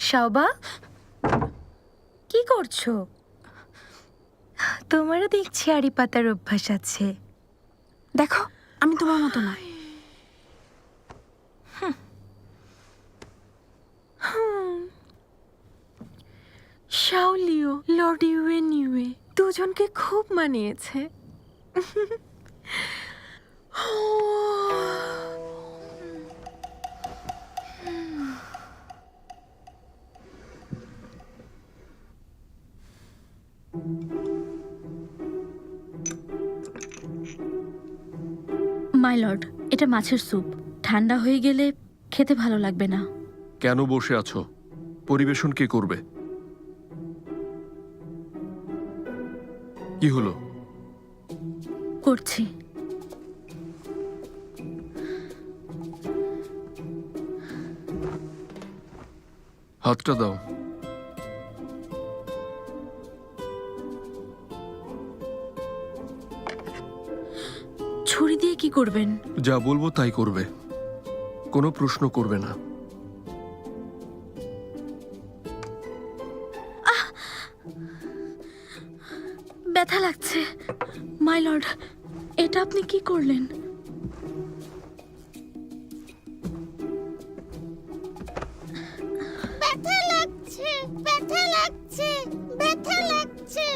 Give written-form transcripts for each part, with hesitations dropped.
শাওবা, কি করছো? তোমারও দেখছি আড়ি পাতার অভ্যাস আছে। দেখো, আমি তোমার মতো না। শাওলিও লর্ড ইউয়ে দুজনকে খুব মানিয়েছে। মাই লর্ড, এটা মাছের স্যুপ। ঠান্ডা হয়ে গেলে খেতে ভালো লাগবে না। কেন বসে আছো? পরিবেশন কে করবে? কি হলো? করছি। হাতটা দাও। ছুরি দিয়ে কি করবেন? যা বলবো তাই করবে, কোনো প্রশ্ন করবে না। ব্যথা লাগছে। মাই লর্ড, এটা আপনি কি করলেন? ব্যথা লাগছে, ব্যথা লাগছে, ব্যথা লাগছে।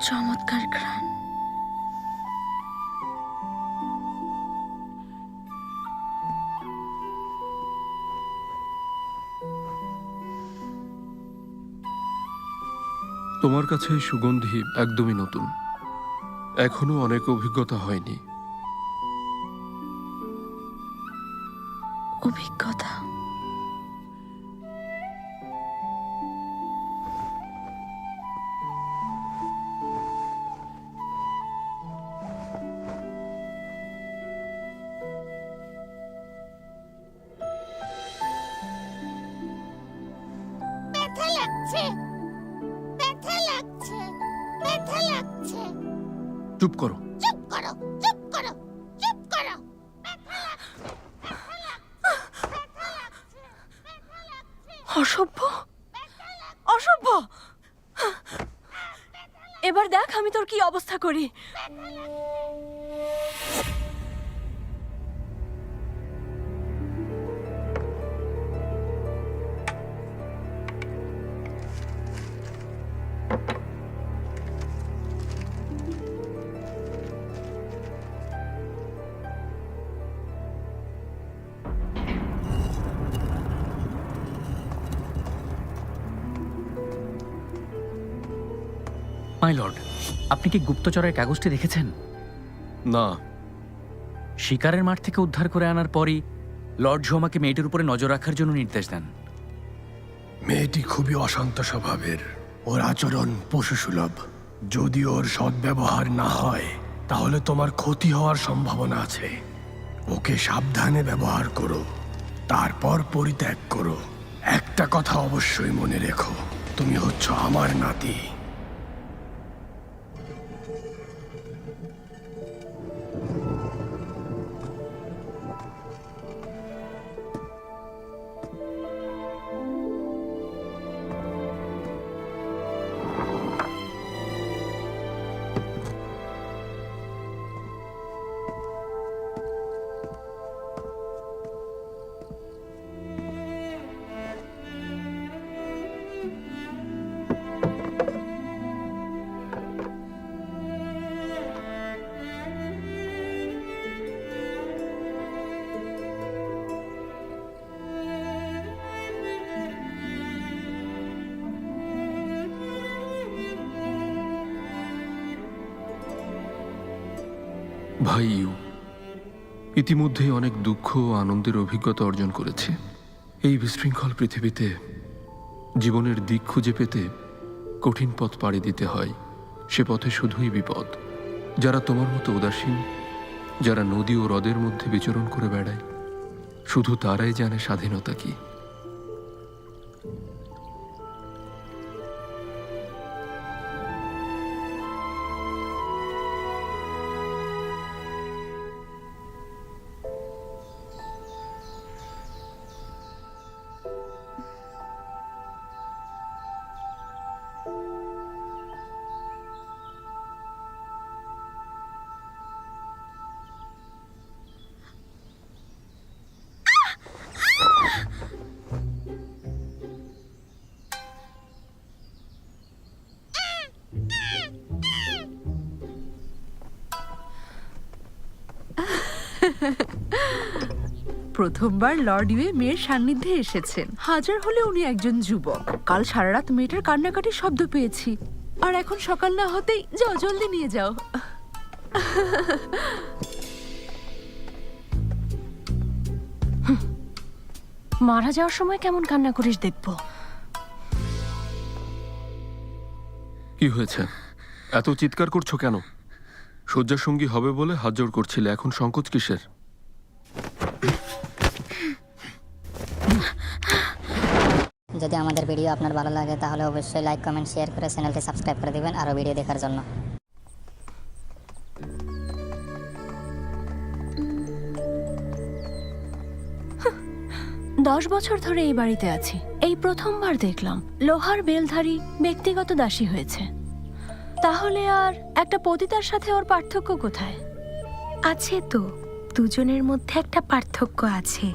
চমৎকার ঘ্রাণ। তোমার কাছে এই সুগন্ধি একদমই নতুন, এখনো অনেক অভিজ্ঞতা হয়নি। অভিজ্ঞতা? ব্যথা লাগছে, ব্যথা লাগছে, ব্যথা লাগছে। চুপ করো। চুপ করো, চুপ করো, চুপ করো। অসভ্য, অসভ্য। এবার দেখ আমি তোর কি অবস্থা করি। মাই লর্ড, আপনি কি গুপ্তচরের কাগজটি দেখেছেন? না। শিকারের মাঠ থেকে উদ্ধার করে আনার পরই লর্ড ঝোমাকে মেয়েটির উপরে নজর রাখার জন্য নির্দেশ দেন। মেয়েটি খুবই অশান্ত স্বভাবের, ওর আচরণ পশুসুলভ। যদি ওর সদ্ব্যবহার না হয় তাহলে তোমার ক্ষতি হওয়ার সম্ভাবনা আছে। ওকে সাবধানে ব্যবহার করো, তারপর পরিত্যাগ করো। একটা কথা অবশ্যই মনে রেখো, তুমি হচ্ছ আমার নাতি। ভাই ইউ ইতিমধ্যেই অনেক দুঃখ ও আনন্দের অভিজ্ঞতা অর্জন করেছে। এই বিশৃঙ্খল পৃথিবীতে জীবনের দিক খুঁজে পেতে কঠিন পথ পাড়ি দিতে হয়। সে পথে শুধুই বিপদ। যারা তোমার মতো উদাসীন, যারা নদী ও হ্রদের মধ্যে বিচরণ করে বেড়ায়, শুধু তারাই জানে স্বাধীনতা কি। প্রথমবার লর্ড ইউয়ে মেয়ের সান্নিধ্যে এসেছেন। হাজার হলে উনি একজন যুবক। কাল সারা রাত মেয়েটার কান্নাকাটির শব্দ পেয়েছি, আর এখন সকাল না হতেই যাও, জলদি নিয়ে যাও। মারা যাওয়ার সময় কেমন কান্না করিস দেখবো। কি হয়েছে? এত চিৎকার করছো কেন? শয্যাসঙ্গী হবে বলে হাত জোড় করছিলে, এখন সংকোচ কিসের? যদি আমাদের ভিডিও আপনার ভালো লাগে তাহলে অবশ্যই লাইক, কমেন্ট, শেয়ার করে চ্যানেলটি সাবস্ক্রাইব করে দিবেন আরও ভিডিও দেখার জন্য। 10 বছর ধরে এই বাড়িতে আছি, এই প্রথমবার দেখলাম লোহার বেলধারী ব্যক্তিগত দাসী হয়েছে। তাহলে আর একটা পতিতার সাথে ওর পার্থক্য কোথায়? আছে তো, দুজনের মধ্যে একটা পার্থক্য আছে,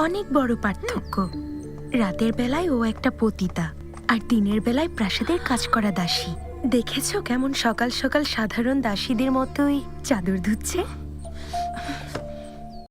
অনেক বড় পার্থক্য। রাতের বেলায় ও একটা পতিতা, আর দিনের বেলায় প্রাসাদের কাজ করা দাসী। দেখেছো কেমন সকাল সকাল সাধারণ দাসীদের মতোই চাদর ধুচ্ছে?